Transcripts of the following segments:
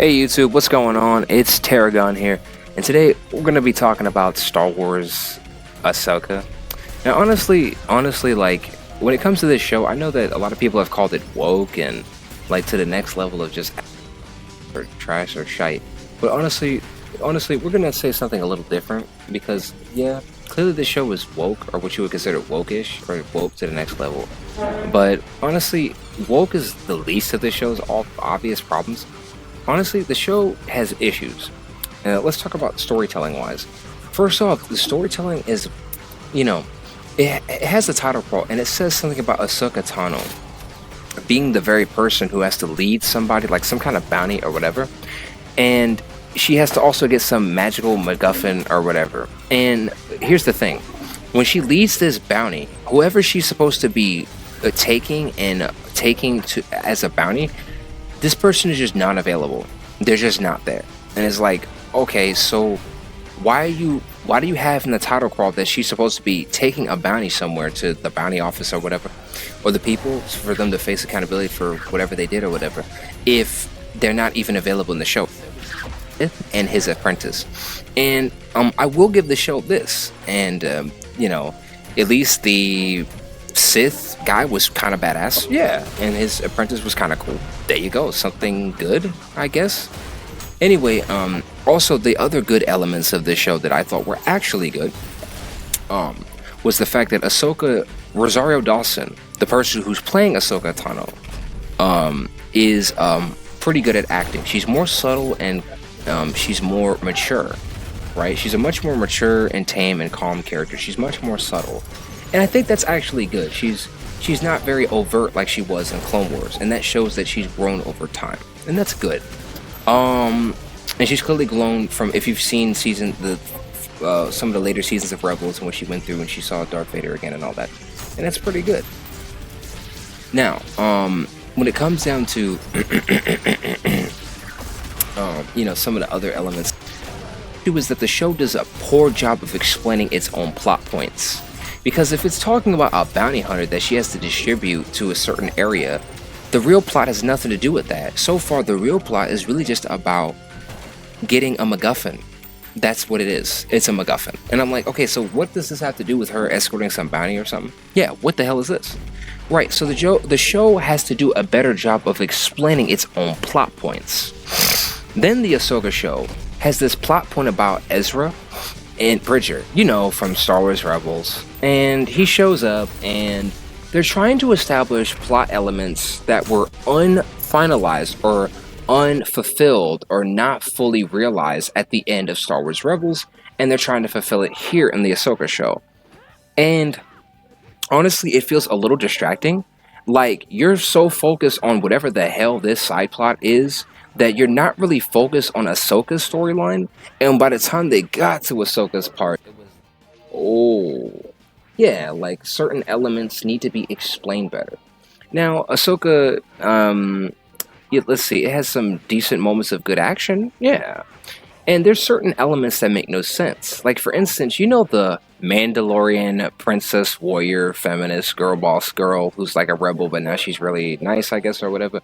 Hey YouTube, what's going on? It's Tarragon here, and today we're gonna be talking about Star Wars Ahsoka. Now, honestly, like when it comes to this show, I know that a lot of people have called it woke and like to the next level of just or trash or shite. But honestly, we're gonna say something a little different because yeah, clearly this show is woke or what you would consider woke-ish or woke to the next level. But honestly, woke is the least of the show's all obvious problems. Honestly, the show has issues. Let's talk about storytelling wise. First off, the storytelling is, you know, it has the title crawl and it says something about Ahsoka Tano being the very person who has to lead somebody, like some kind of bounty or whatever. And she has to also get some magical MacGuffin or whatever. And here's the thing when she leads this bounty, whoever she's supposed to be taking to as a bounty, this person is just not available. They're just not there. And it's like, okay, so why do you have in the title crawl that she's supposed to be taking a bounty somewhere to the bounty office or whatever, or the people for them to face accountability for whatever they did or whatever, if they're not even available in the show? And his apprentice. And I will give the show this, and at least the Sith guy was kind of badass. Yeah, and his apprentice was kind of cool. There you go, something good, I guess. Anyway, also the other good elements of this show that I thought were actually good, was the fact that Ahsoka Rosario Dawson, the person who's playing Ahsoka Tano, is pretty good at acting. She's more subtle and she's more mature, right? She's a much more mature and tame and calm character. She's much more subtle. And I think that's actually good. She's not very overt like she was in Clone Wars, and that shows that she's grown over time, and that's good. And she's clearly grown from, if you've seen some of the later seasons of Rebels and what she went through when she saw Darth Vader again and all that, and that's pretty good. Now, when it comes down to some of the other elements, it was that the show does a poor job of explaining its own plot points. Because if it's talking about a bounty hunter that she has to distribute to a certain area, the real plot has nothing to do with that. So far, the real plot is really just about getting a MacGuffin. That's what it is. It's a MacGuffin. And I'm like, okay, so what does this have to do with her escorting some bounty or something? Yeah, what the hell is this? Right, so the show has to do a better job of explaining its own plot points. Then the Ahsoka show has this plot point about Ezra and Bridger, from Star Wars Rebels. And he shows up, and they're trying to establish plot elements that were unfinalized or unfulfilled or not fully realized at the end of Star Wars Rebels, and they're trying to fulfill it here in the Ahsoka show. And honestly, it feels a little distracting. Like, you're so focused on whatever the hell this side plot is that you're not really focused on Ahsoka's storyline, and by the time they got to Ahsoka's part, it was, oh, yeah, like certain elements need to be explained better. Now, Ahsoka, let's see, it has some decent moments of good action, yeah, and there's certain elements that make no sense. Like, for instance, the Mandalorian princess, warrior, feminist, girl boss girl who's like a rebel, but now she's really nice, I guess, or whatever.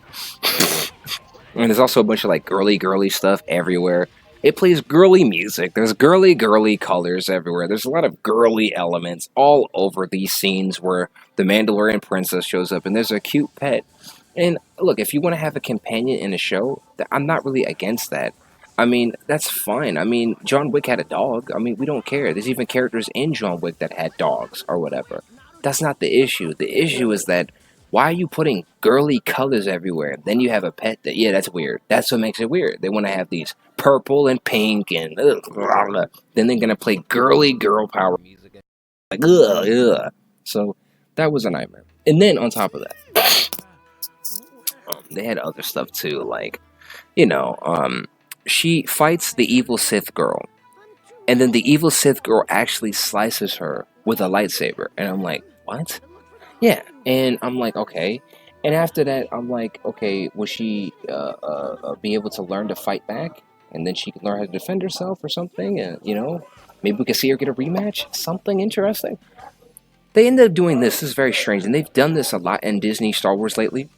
And there's also a bunch of like girly stuff everywhere. It plays girly music. There's girly colors everywhere. There's a lot of girly elements all over these scenes where the Mandalorian princess shows up and there's a cute pet. And look, if you want to have a companion in a show, I'm not really against that. I mean, that's fine. I mean, John Wick had a dog. I mean, we don't care. There's even characters in John Wick that had dogs or whatever. That's not the issue. The issue is that why are you putting girly colors everywhere? Then you have a pet that, yeah, that's weird. That's what makes it weird. They want to have these purple and pink and blah, blah. Then they're going to play girly girl power music. Like, ugh. So that was a nightmare. And then on top of that, they had other stuff too. Like, she fights the evil Sith girl. And then the evil Sith girl actually slices her with a lightsaber. And I'm like, what? Yeah, and I'm like, okay. And after that, I'm like, okay, will she be able to learn to fight back? And then she can learn how to defend herself or something? And, maybe we can see her get a rematch? Something interesting? They ended up doing this. This is very strange. And they've done this a lot in Disney Star Wars lately.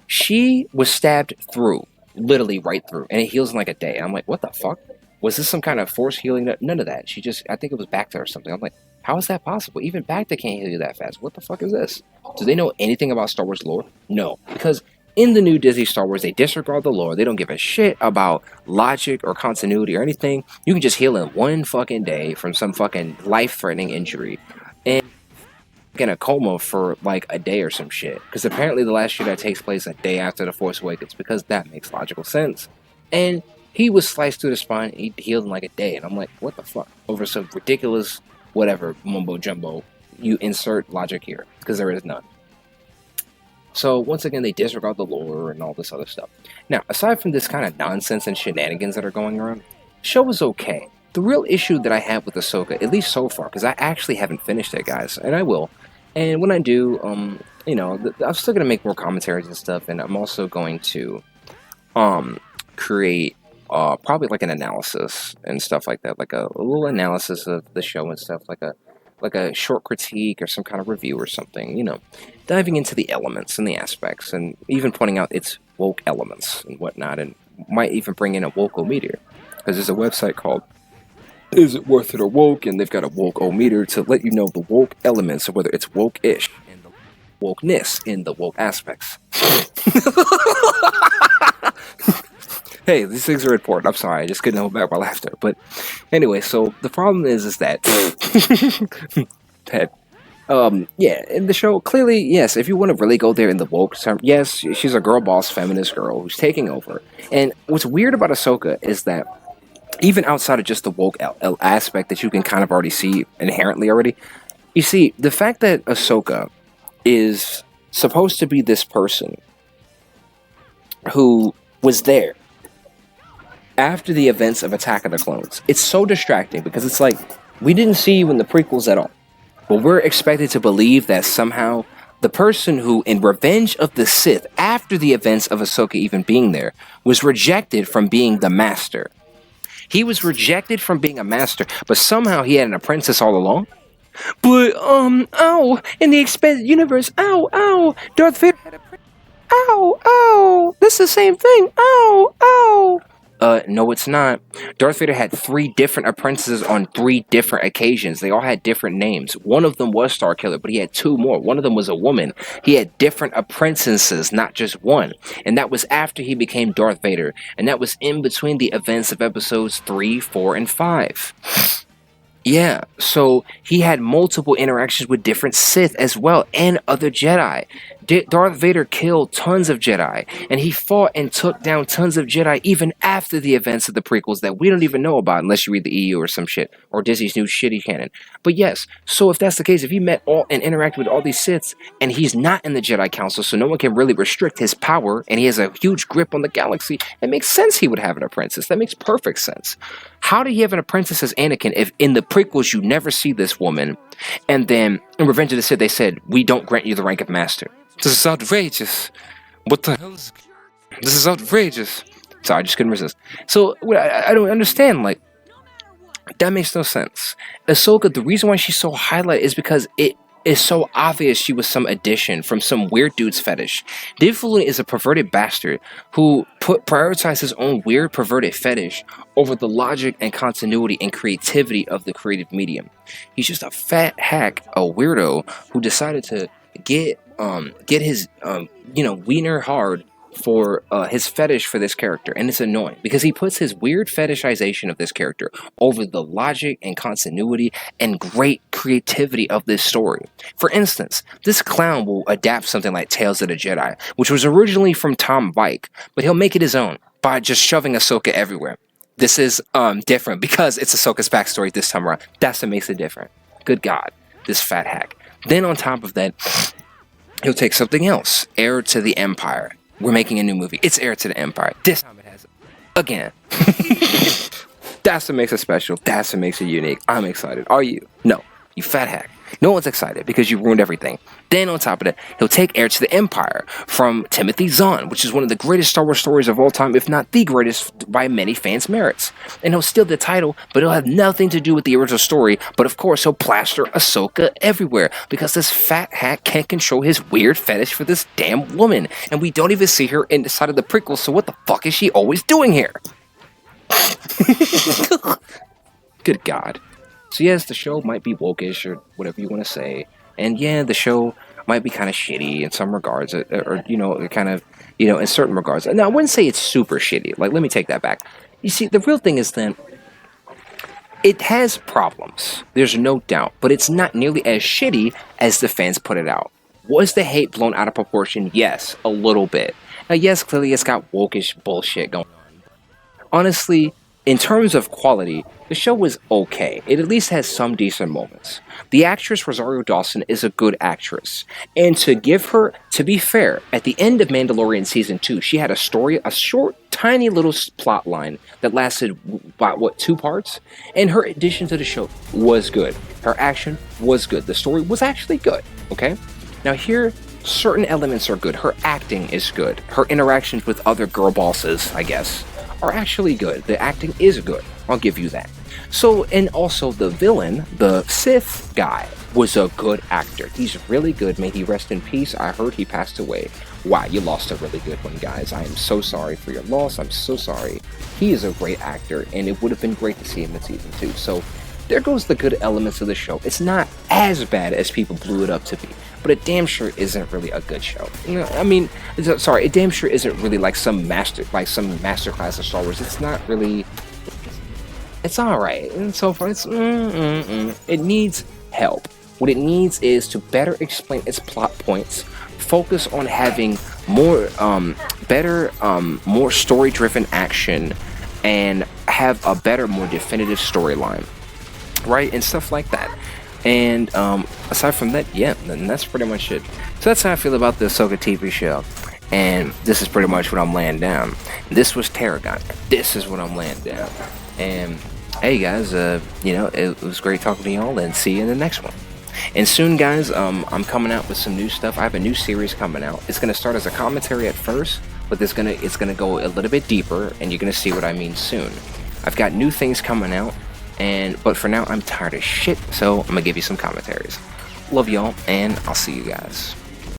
She was stabbed through literally right through, and it heals in like a day. I'm like, what the fuck? Was this some kind of force healing? None of that. She just, I think it was Bacta or something. I'm like, how is that possible? Even Bacta can't heal you that fast. What the fuck is this? Do they know anything about Star Wars lore? No, because in the new Disney Star Wars, they disregard the lore. They don't give a shit about logic or continuity or anything. You can just heal in one fucking day from some fucking life-threatening injury, and in a coma for like a day or some shit. Because apparently the last Jedi takes place a day after The Force Awakens, because that makes logical sense. And he was sliced through the spine, he healed in like a day, and I'm like, what the fuck? Over some ridiculous, whatever, mumbo jumbo, you insert logic here, because there is none. So once again, they disregard the lore and all this other stuff. Now, aside from this kind of nonsense and shenanigans that are going around, the show was okay. The real issue that I have with Ahsoka, at least so far, because I actually haven't finished it, guys, and I will. And when I do, you know, I'm still gonna make more commentaries and stuff, and I'm also going to, create, probably like an analysis and stuff like that, like a little analysis of the show and stuff, like a short critique or some kind of review or something, you know, diving into the elements and the aspects, and even pointing out its woke elements and whatnot, and might even bring in a woke-o-meter, because there's a website called Is It Worth It or Woke, and they've got a woke-o-meter to let you know the woke elements, or whether it's woke-ish, and the wokeness in the woke aspects. Hey, these things are important. I'm sorry, I just couldn't hold back my laughter. But anyway, so the problem is that that yeah, in the show, clearly, yes, if you want to really go there in the woke term, yes, she's a girl boss feminist girl who's taking over. And what's weird about Ahsoka is that even outside of just the woke aspect that you can kind of already see inherently already, you see, the fact that Ahsoka is supposed to be this person who was there after the events of Attack of the Clones, it's so distracting, because it's like, we didn't see you in the prequels at all, but we're expected to believe that somehow the person who, in Revenge of the Sith, after the events of Ahsoka even being there, was rejected from being the master. He was rejected from being a master, but somehow he had an apprentice all along. But, ow, in the expanded universe, ow, Darth Vader had a apprentice. Ow, that's the same thing, ow. No, it's not. Darth Vader had 3 different apprentices on 3 different occasions. They all had different names. One of them was Starkiller, but he had 2 more. One of them was a woman. He had different apprentices, not just one. And that was after he became Darth Vader. And that was in between the events of episodes 3, 4, and 5. Yeah, so he had multiple interactions with different Sith as well, and other Jedi. Darth Vader killed tons of Jedi, and he fought and took down tons of Jedi even after the events of the prequels that we don't even know about unless you read the EU or some shit, or Disney's new shitty canon. But yes, so if that's the case, if he met all and interacted with all these Siths, and he's not in the Jedi Council, so no one can really restrict his power, and he has a huge grip on the galaxy, it makes sense he would have an apprentice. That makes perfect sense. How did he have an apprentice as Anakin if in the prequels you never see this woman, and then in Revenge of the Sith they said, we don't grant you the rank of master? This is outrageous. What the hell is... This is outrageous. Sorry, I just couldn't resist. So, I don't understand, like, that makes no sense. Ahsoka, the reason why she's so highlighted is because it is so obvious she was some addition from some weird dude's fetish. Dave Filoni is a perverted bastard who prioritized his own weird perverted fetish over the logic and continuity and creativity of the creative medium. He's just a fat hack, a weirdo who decided to get his wiener hard for his fetish for this character, and it's annoying because he puts his weird fetishization of this character over the logic and continuity and great creativity of this story. For instance, this clown will adapt something like Tales of the Jedi, which was originally from Tom Vike, but he'll make it his own by just shoving Ahsoka everywhere. This is different because it's Ahsoka's backstory this time around. That's what makes it different. Good God, this fat hack. Then on top of that, he'll take something else. Heir to the Empire. We're making a new movie. It's Heir to the Empire. This time it has it. Again. That's what makes it special. That's what makes it unique. I'm excited. Are you? No. You fat hack. No one's excited because you ruined everything. Then on top of that, he'll take Heir to the Empire from Timothy Zahn, which is one of the greatest Star Wars stories of all time, if not the greatest by many fans' merits. And he'll steal the title, but it'll have nothing to do with the original story. But of course, he'll plaster Ahsoka everywhere because this fat hat can't control his weird fetish for this damn woman. And we don't even see her inside of the prequels, so what the fuck is she always doing here? Good God. So yes, the show might be wokish or whatever you want to say, and yeah, the show might be kind of shitty in some regards, or you know, kind of, you know, in certain regards. Now, I wouldn't say it's super shitty. Like, let me take that back. You see, the real thing is then, it has problems. There's no doubt, but it's not nearly as shitty as the fans put it out. Was the hate blown out of proportion? Yes, a little bit. Now, yes, clearly it's got wokish bullshit going on. Honestly, in terms of quality, the show was okay. It at least has some decent moments. The actress Rosario Dawson is a good actress. And to give her, to be fair, at the end of Mandalorian Season 2, she had a story, a short, tiny little plot line that lasted about, what, 2 parts? And her addition to the show was good. Her action was good. The story was actually good, okay? Now here, certain elements are good. Her acting is good. Her interactions with other girl bosses, I guess, are actually good. The acting is good. I'll give you that. So, and also the villain, the Sith guy, was a good actor. He's really good. May he rest in peace. I heard he passed away. Wow, you lost a really good one, guys. I am so sorry for your loss. I'm so sorry. He is a great actor, and it would have been great to see him in Season 2. So, there goes the good elements of the show. It's not as bad as people blew it up to be, but it damn sure isn't really a good show. You know, I mean, sorry, it damn sure isn't really like some masterclass of Star Wars. It's not really. It's all right, and so far it needs help. What it needs is to better explain its plot points, focus on having more, more story-driven action, and have a better, more definitive storyline. Right, and stuff like that. And aside from that, yeah, then that's pretty much it. So that's how I feel about the Ahsoka TV show. And this is pretty much what I'm laying down. This was Tarragon. This is what I'm laying down. And hey guys, you know, it was great talking to y'all, and see you in the next one. And soon, guys, I'm coming out with some new stuff. I have a new series coming out. It's gonna start as a commentary at first, but it's gonna go a little bit deeper, and you're gonna see what I mean soon. I've got new things coming out. But for now, I'm tired of shit, so I'm gonna give you some commentaries. Love y'all, and I'll see you guys.